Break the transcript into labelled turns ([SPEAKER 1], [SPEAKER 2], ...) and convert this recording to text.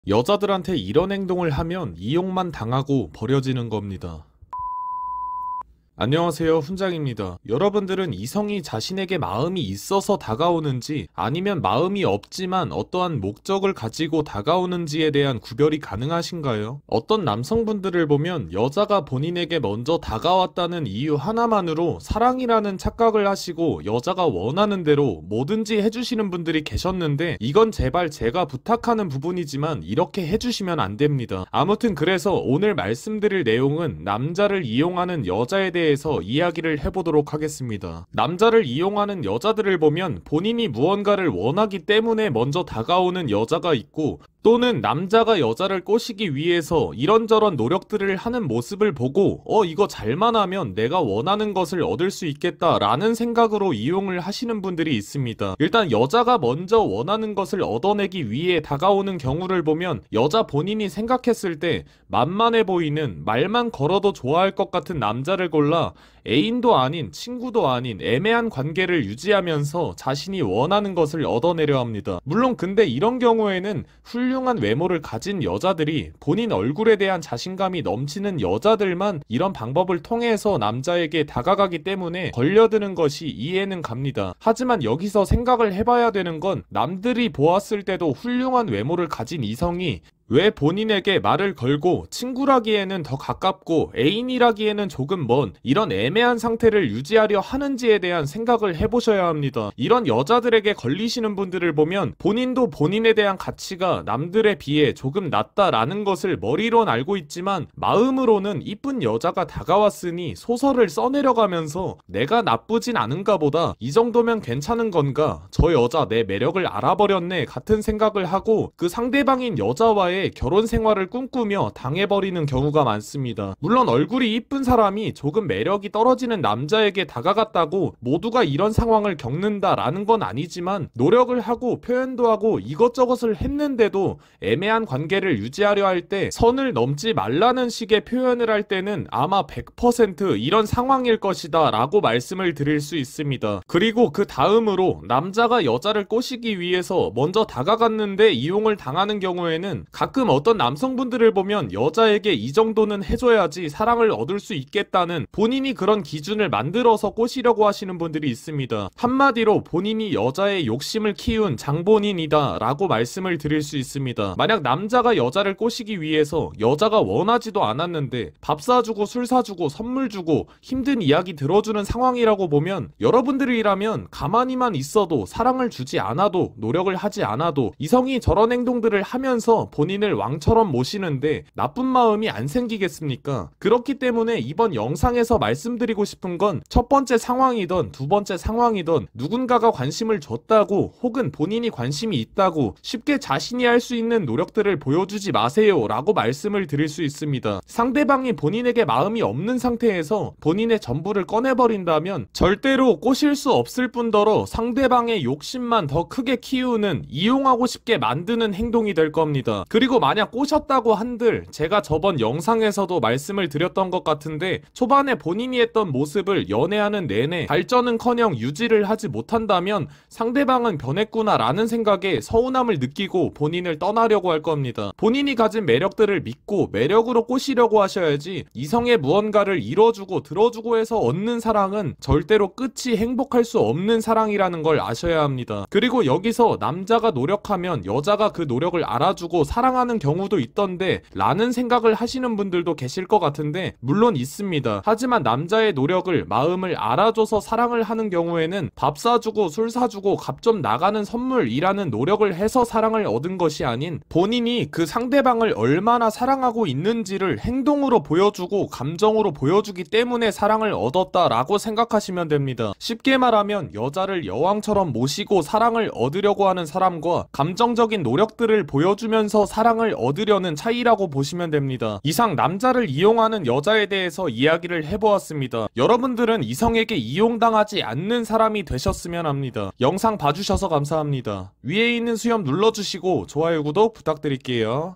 [SPEAKER 1] 여자들한테 이런 행동을 하면 이용만 당하고 버려지는 겁니다. 안녕하세요, 훈장입니다. 여러분들은 이성이 자신에게 마음이 있어서 다가오는지 아니면 마음이 없지만 어떠한 목적을 가지고 다가오는지에 대한 구별이 가능하신가요? 어떤 남성분들을 보면 여자가 본인에게 먼저 다가왔다는 이유 하나만으로 사랑이라는 착각을 하시고 여자가 원하는 대로 뭐든지 해주시는 분들이 계셨는데, 이건 제발 제가 부탁하는 부분이지만 이렇게 해주시면 안 됩니다. 아무튼 그래서 오늘 말씀드릴 내용은 남자를 이용하는 여자에 대해 이야기를 해보도록 하겠습니다. 남자를 이용하는 여자들을 보면 본인이 무언가를 원하기 때문에 먼저 다가오는 여자가 있고, 또는 남자가 여자를 꼬시기 위해서 이런저런 노력들을 하는 모습을 보고 이거 잘만 하면 내가 원하는 것을 얻을 수 있겠다 라는 생각으로 이용을 하시는 분들이 있습니다. 일단 여자가 먼저 원하는 것을 얻어내기 위해 다가오는 경우를 보면 여자 본인이 생각했을 때 만만해 보이는, 말만 걸어도 좋아할 것 같은 남자를 골라 애인도 아닌 친구도 아닌 애매한 관계를 유지하면서 자신이 원하는 것을 얻어내려 합니다. 물론 근데 이런 경우에는 훌륭한 외모를 가진 여자들이, 본인 얼굴에 대한 자신감이 넘치는 여자들만 이런 방법을 통해서 남자에게 다가가기 때문에 걸려드는 것이 이해는 갑니다. 하지만 여기서 생각을 해봐야 되는 건, 남들이 보았을 때도 훌륭한 외모를 가진 이성이 왜 본인에게 말을 걸고 친구라기에는 더 가깝고 애인이라기에는 조금 먼 이런 애매한 상태를 유지하려 하는지에 대한 생각을 해보셔야 합니다. 이런 여자들에게 걸리시는 분들을 보면 본인도 본인에 대한 가치가 남들에 비해 조금 낮다라는 것을 머리론 알고 있지만 마음으로는 이쁜 여자가 다가왔으니 소설을 써내려가면서 내가 나쁘진 않은가 보다, 이 정도면 괜찮은 건가, 저 여자 내 매력을 알아버렸네 같은 생각을 하고 그 상대방인 여자와의 결혼 생활을 꿈꾸며 당해버리는 경우가 많습니다. 물론 얼굴이 이쁜 사람이 조금 매력이 떨어지는 남자에게 다가갔다고 모두가 이런 상황을 겪는다라는 건 아니지만, 노력을 하고 표현도 하고 이것저것을 했는데도 애매한 관계를 유지하려 할 때 선을 넘지 말라는 식의 표현을 할 때는 아마 100% 이런 상황일 것이다 라고 말씀을 드릴 수 있습니다. 그리고 그 다음으로 남자가 여자를 꼬시기 위해서 먼저 다가갔는데 이용을 당하는 경우에는 가끔 어떤 남성분들을 보면 여자에게 이 정도는 해줘야지 사랑을 얻을 수 있겠다는 본인이 그런 기준을 만들어서 꼬시려고 하시는 분들이 있습니다. 한마디로 본인이 여자의 욕심을 키운 장본인이다 라고 말씀을 드릴 수 있습니다. 만약 남자가 여자를 꼬시기 위해서 여자가 원하지도 않았는데 밥 사주고 술 사주고 선물 주고 힘든 이야기 들어주는 상황이라고 보면, 여러분들이라면 가만히만 있어도, 사랑을 주지 않아도, 노력을 하지 않아도 이성이 저런 행동들을 하면서 본인을 왕처럼 모시는데 나쁜 마음이 안 생기겠습니까? 그렇기 때문에 이번 영상에서 말씀드리고 싶은 건, 첫 번째 상황이든 두 번째 상황이든 누군가가 관심을 줬다고 혹은 본인이 관심이 있다고 쉽게 자신이 할 수 있는 노력들을 보여주지 마세요 라고 말씀을 드릴 수 있습니다. 상대방이 본인에게 마음이 없는 상태에서 본인의 전부를 꺼내버린다면 절대로 꼬실 수 없을 뿐더러 상대방의 욕심만 더 크게 키우는, 이용하고 싶게 만드는 행동이 될 겁니다. 그리고 만약 꼬셨다고 한들, 제가 저번 영상에서도 말씀을 드렸던 것 같은데, 초반에 본인이 했던 모습을 연애하는 내내 발전은커녕 유지를 하지 못한다면 상대방은 변했구나 라는 생각에 서운함을 느끼고 본인을 떠나려고 할 겁니다. 본인이 가진 매력들을 믿고 매력으로 꼬시려고 하셔야지, 이성의 무언가를 이뤄주고 들어주고 해서 얻는 사랑은 절대로 끝이 행복할 수 없는 사랑이라는 걸 아셔야 합니다. 그리고 여기서 남자가 노력하면 여자가 그 노력을 알아주고 사랑하는 경우도 있던데 라는 생각을 하시는 분들도 계실 것 같은데, 물론 있습니다. 하지만 남자의 노력을, 마음을 알아줘서 사랑을 하는 경우에는 밥 사주고 술 사주고 값 좀 나가는 선물이라는 노력을 해서 사랑을 얻은 것이 아닌, 본인이 그 상대방을 얼마나 사랑하고 있는지를 행동으로 보여주고 감정으로 보여주기 때문에 사랑을 얻었다라고 생각하시면 됩니다. 쉽게 말하면 여자를 여왕처럼 모시고 사랑을 얻으려고 하는 사람과 감정적인 노력들을 보여주면서 사랑을 얻으려는 차이라고 보시면 됩니다. 이상 남자를 이용하는 여자에 대해서 이야기를 해보았습니다. 여러분들은 이성에게 이용당하지 않는 사람이 되셨으면 합니다. 영상 봐주셔서 감사합니다. 위에 있는 수염 눌러주시고 좋아요, 구독 부탁드릴게요.